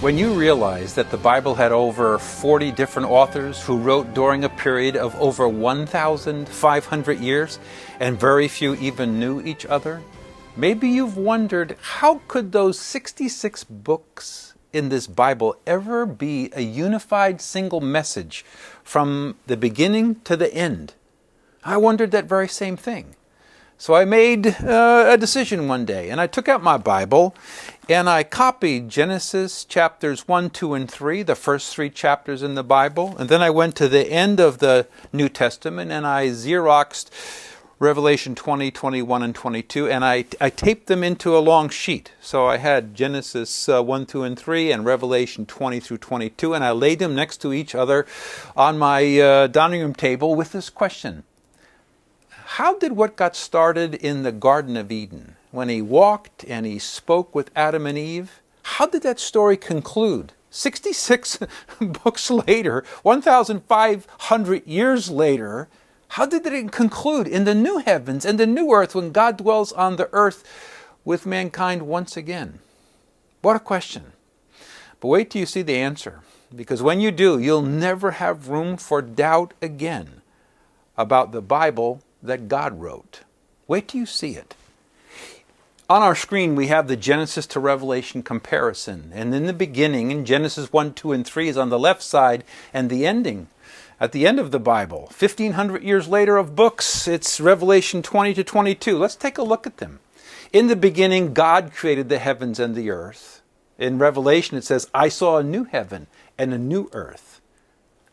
When you realize that the Bible had over 40 different authors who wrote during a period of over 1,500 years, and very few even knew each other, maybe you've wondered, how could those 66 books in this Bible ever be a unified single message from the beginning to the end? I wondered that very same thing. So I made a decision one day, and I took out my Bible and I copied Genesis chapters 1, 2, and 3, the first 3 chapters in the Bible, and then I went to the end of the New Testament and I Xeroxed Revelation 20, 21, and 22, and I taped them into a long sheet. So I had Genesis 1, 2, and 3 and Revelation 20 through 22, and I laid them next to each other on my dining room table with this question. How did what got started in the Garden of Eden, when he walked and he spoke with Adam and Eve, how did that story conclude? 66 books later, 1,500 years later, how did it conclude in the new heavens and the new earth when God dwells on the earth with mankind once again? What a question. But wait till you see the answer, because when you do, you'll never have room for doubt again about the Bible that God wrote. Wait till you see it. On our screen we have the Genesis to Revelation comparison. And in the beginning, in Genesis 1, 2, and 3 is on the left side, and the ending at the end of the Bible, 1,500 years later of books, it's Revelation 20 to 22. Let's take a look at them. In the beginning, God created the heavens and the earth. In Revelation it says, I saw a new heaven and a new earth.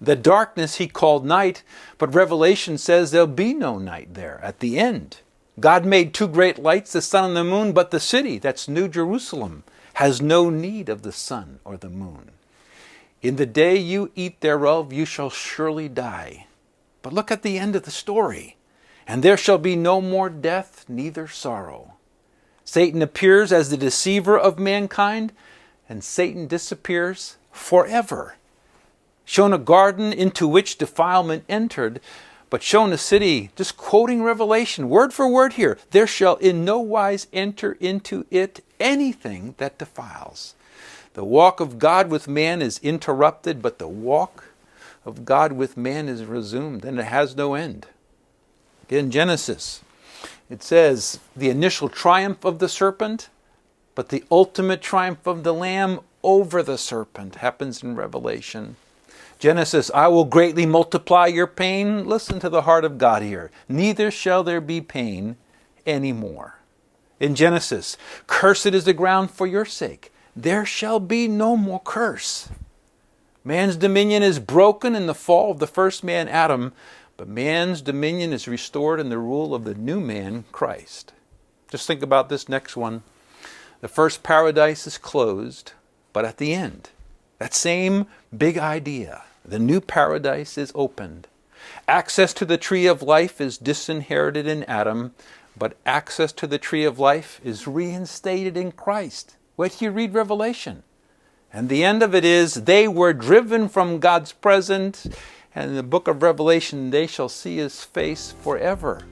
The darkness he called night, but Revelation says there'll be no night there at the end. God made 2 great lights, the sun and the moon, but the city, that's New Jerusalem, has no need of the sun or the moon. In the day you eat thereof, you shall surely die. But look at the end of the story. And there shall be no more death, neither sorrow. Satan appears as the deceiver of mankind, and Satan disappears forever. Shown a garden into which defilement entered, but shown a city, just quoting Revelation, word for word here, there shall in no wise enter into it anything that defiles. The walk of God with man is interrupted, but the walk of God with man is resumed, and it has no end. In Genesis, it says the initial triumph of the serpent, but the ultimate triumph of the Lamb over the serpent happens in Revelation. Genesis, I will greatly multiply your pain. Listen to the heart of God here. Neither shall there be pain anymore. In Genesis, cursed is the ground for your sake. There shall be no more curse. Man's dominion is broken in the fall of the first man, Adam, but man's dominion is restored in the rule of the new man, Christ. Just think about this next one. The first paradise is closed, but at the end, that same big idea, the new paradise is opened. Access to the tree of life is disinherited in Adam, but access to the tree of life is reinstated in Christ. Wait till you read Revelation. And the end of it is, they were driven from God's presence, and in the book of Revelation, they shall see his face forever.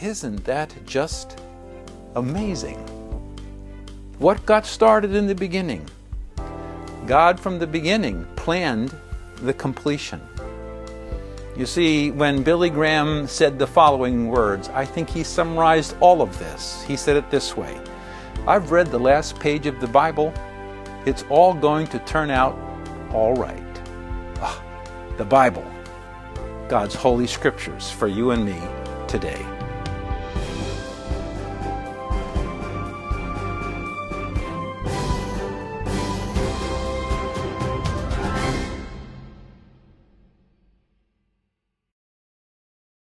Isn't that just amazing? What got started in the beginning? God from the beginning planned the completion. You see, when Billy Graham said the following words, I think he summarized all of this. He said it this way: I've read the last page of the Bible. It's all going to turn out all right. The Bible, God's holy scriptures for you and me today.